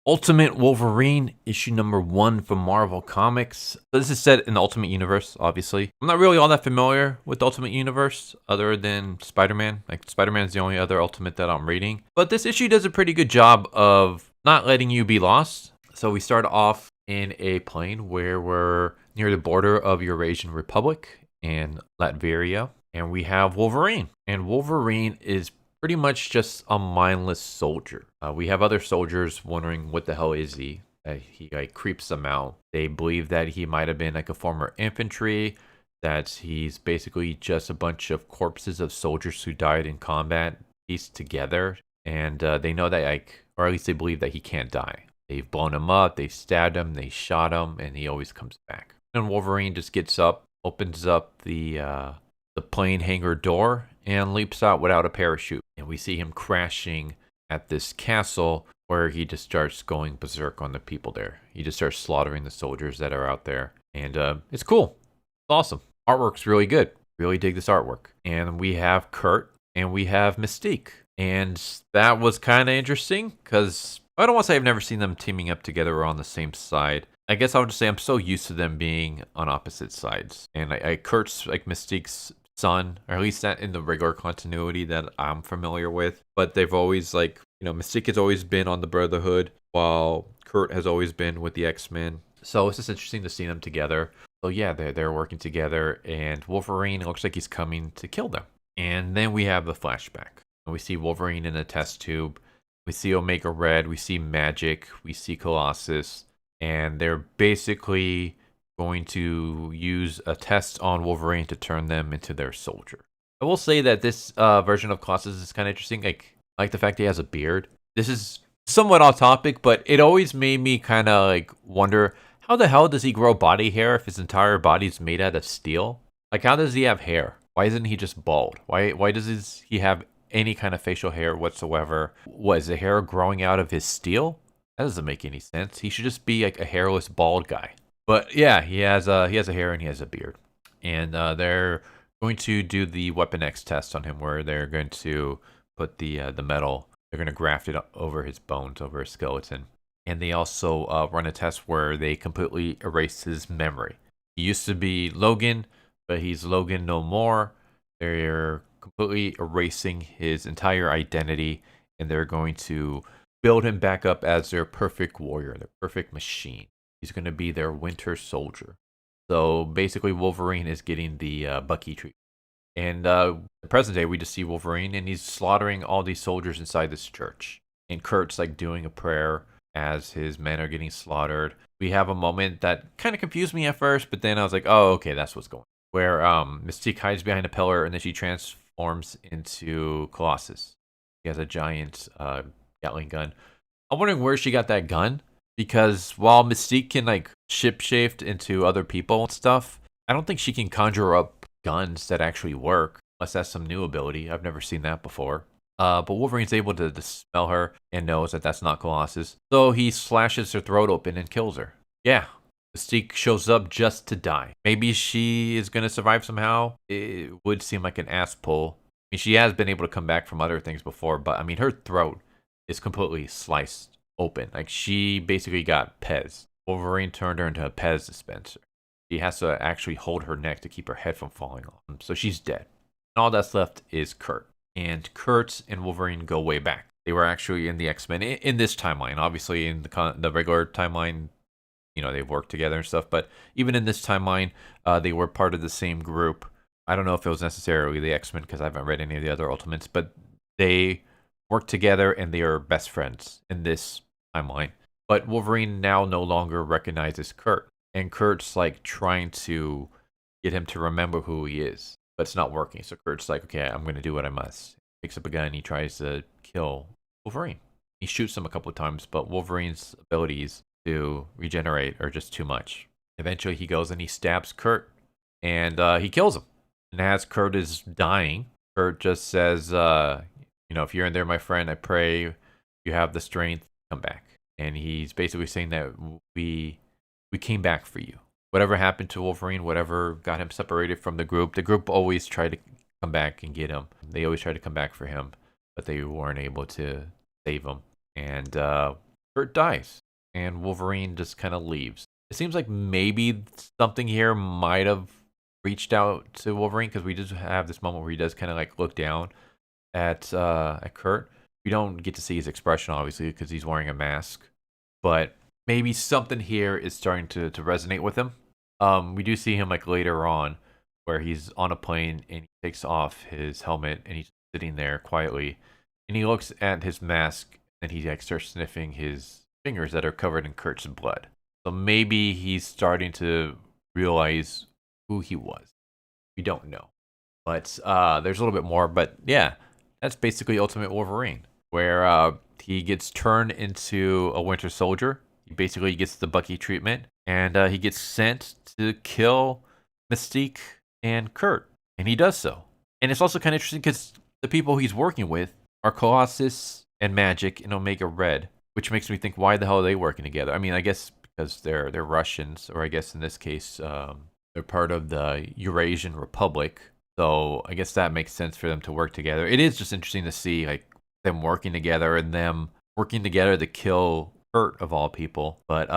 Ultimate Wolverine, issue number 1 from Marvel Comics. So this is set in the Ultimate Universe, obviously. I'm not really all that familiar with the Ultimate Universe, other than Spider-Man. Like, Spider-Man is the only other Ultimate that I'm reading. But this issue does a pretty good job of not letting you be lost. So we start off in a plane where we're near the border of Eurasian Republic and Latveria. And we have Wolverine. And Wolverine is pretty much just a mindless soldier. We have other soldiers wondering what the hell is he. He like creeps them out. They believe that he might have been like a former infantry, that he's basically just a bunch of corpses of soldiers who died in combat pieced together. And they know that, like, or at least they believe that he can't die. They've blown him up, they stabbed him, they shot him, and he always comes back. And Wolverine just gets up, opens up the plane hangar door, and leaps out without a parachute. And we see him crashing at this castle where he just starts going berserk on the people there. He just starts slaughtering the soldiers that are out there. And it's cool. It's awesome. Artwork's really good. Really dig this artwork. And we have Kurt and we have Mystique. And that was kind of interesting because I don't want to say I've never seen them teaming up together or on the same side. I guess I would just say I'm so used to them being on opposite sides. And Kurt's like Mystique's son, or at least that in the regular continuity that I'm familiar with. But they've always, like, you know, Mystique has always been on the Brotherhood, while Kurt has always been with the X-Men. So it's just interesting to see them together. So yeah, they're working together, and Wolverine looks like he's coming to kill them. And then we have the flashback. And we see Wolverine in a test tube. We see Omega Red. We see Magik. We see Colossus. And they're basically going to use a test on Wolverine to turn them into their soldier. I will say that this version of Colossus is kind of interesting. Like the fact he has a beard. This is somewhat off topic, but it always made me kind of like wonder, how the hell does he grow body hair if his entire body's made out of steel? Like, how does he have hair? Why isn't he just bald? Why does he have any kind of facial hair whatsoever? Was the hair growing out of his steel? That doesn't make any sense. He should just be like a hairless bald guy. But yeah, he has a hair and he has a beard. And they're going to do the Weapon X test on him, where they're going to put the metal, they're going to graft it over his bones, over his skeleton. And they also run a test where they completely erase his memory. He used to be Logan, but he's Logan no more. They're completely erasing his entire identity, and they're going to build him back up as their perfect warrior, their perfect machine. He's going to be their winter soldier. So basically, Wolverine is getting the Bucky treatment. And the present day, we just see Wolverine, and he's slaughtering all these soldiers inside this church. And Kurt's like doing a prayer as his men are getting slaughtered. We have a moment that kind of confused me at first, but then I was like, oh, okay, that's what's going on. Where Mystique hides behind a pillar, and then she transforms into Colossus. He has a giant Gatling gun. I'm wondering where she got that gun. Because while Mystique can like shapeshift into other people and stuff, I don't think she can conjure up guns that actually work, unless that's some new ability. I've never seen that before. But Wolverine's able to dispel her and knows that that's not Colossus. So he slashes her throat open and kills her. Yeah, Mystique shows up just to die. Maybe she is going to survive somehow. It would seem like an ass pull. I mean, she has been able to come back from other things before, but I mean, her throat is completely sliced open. Like, she basically got Pez. Wolverine turned her into a Pez dispenser. She has to actually hold her neck to keep her head from falling off. So she's dead. And all that's left is Kurt. And Kurt and Wolverine go way back. They were actually in the X-Men in this timeline. Obviously, in the regular timeline, you know, they've worked together and stuff. But even in this timeline, they were part of the same group. I don't know if it was necessarily the X-Men because I haven't read any of the other Ultimates. But they work together and they are best friends in this timeline. But Wolverine now no longer recognizes Kurt, and Kurt's like trying to get him to remember who he is, but it's not working. So Kurt's like, okay, I'm going to do what I must. Picks up a gun and he tries to kill Wolverine. He shoots him a couple of times, but Wolverine's abilities to regenerate are just too much. Eventually he goes and he stabs Kurt, and he kills him. And as Kurt is dying, Kurt just says, you know, if you're in there, my friend, I pray you have the strength, come back. And he's basically saying that we came back for you. Whatever happened to Wolverine, whatever got him separated from the group always tried to come back and get him. They always tried to come back for him, but they weren't able to save him. And Kurt dies, and Wolverine just kind of leaves. It seems like maybe something here might have reached out to Wolverine, because we just have this moment where he does kind of like look down at Kurt. We don't get to see his expression, obviously, because he's wearing a mask. But maybe something here is starting to resonate with him. We do see him like later on, where he's on a plane and he takes off his helmet and he's sitting there quietly, and he looks at his mask and he like starts sniffing his fingers that are covered in Kurt's blood. So maybe he's starting to realize who he was. We don't know, but there's a little bit more. But yeah, that's basically Ultimate Wolverine, where he gets turned into a Winter Soldier. He basically gets the Bucky treatment, and he gets sent to kill Mystique and Kurt, and he does so. And it's also kind of interesting because the people he's working with are Colossus and Magik and Omega Red, which makes me think, why the hell are they working together? I mean, I guess because they're Russians, or I guess in this case, they're part of the Eurasian Republic. So I guess that makes sense for them to work together. It is just interesting to see like them working together and them working together to kill Kurt of all people. But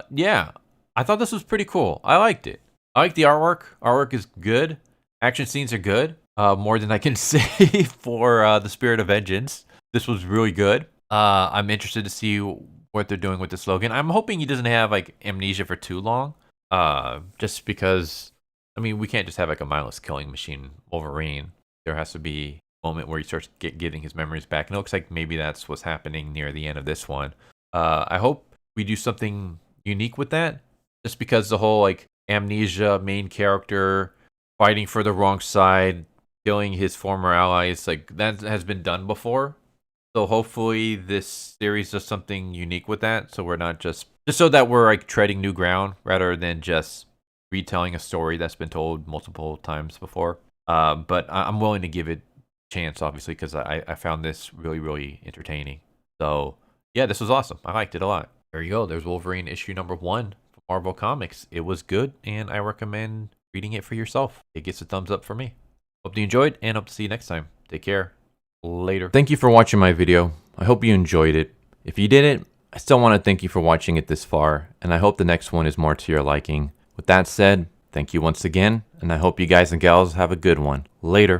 yeah, I thought this was pretty cool. I liked it. I like the artwork. Artwork is good. Action scenes are good. More than I can say for the Spirit of Vengeance. This was really good. I'm interested to see what they're doing with the slogan. I'm hoping he doesn't have like amnesia for too long. Just because, I mean, we can't just have like a mindless killing machine Wolverine. There has to be a moment where he starts getting his memories back. And it looks like maybe that's what's happening near the end of this one. I hope we do something unique with that. Just because the whole like amnesia main character fighting for the wrong side, killing his former allies, like that has been done before. So hopefully this series does something unique with that. So we're not just so that we're like treading new ground rather than just retelling a story that's been told multiple times before. But I'm willing to give it a chance, obviously, because I found this really, really entertaining. So yeah, this was awesome. I liked it a lot. There you go. There's Wolverine issue number 1 from Marvel Comics. It was good, and I recommend reading it for yourself. It gets a thumbs up for me. Hope you enjoyed, and hope to see you next time. Take care. Later. Thank you for watching my video. I hope you enjoyed it. If you didn't, I still want to thank you for watching it this far, and I hope the next one is more to your liking. With that said, thank you once again, and I hope you guys and gals have a good one. Later.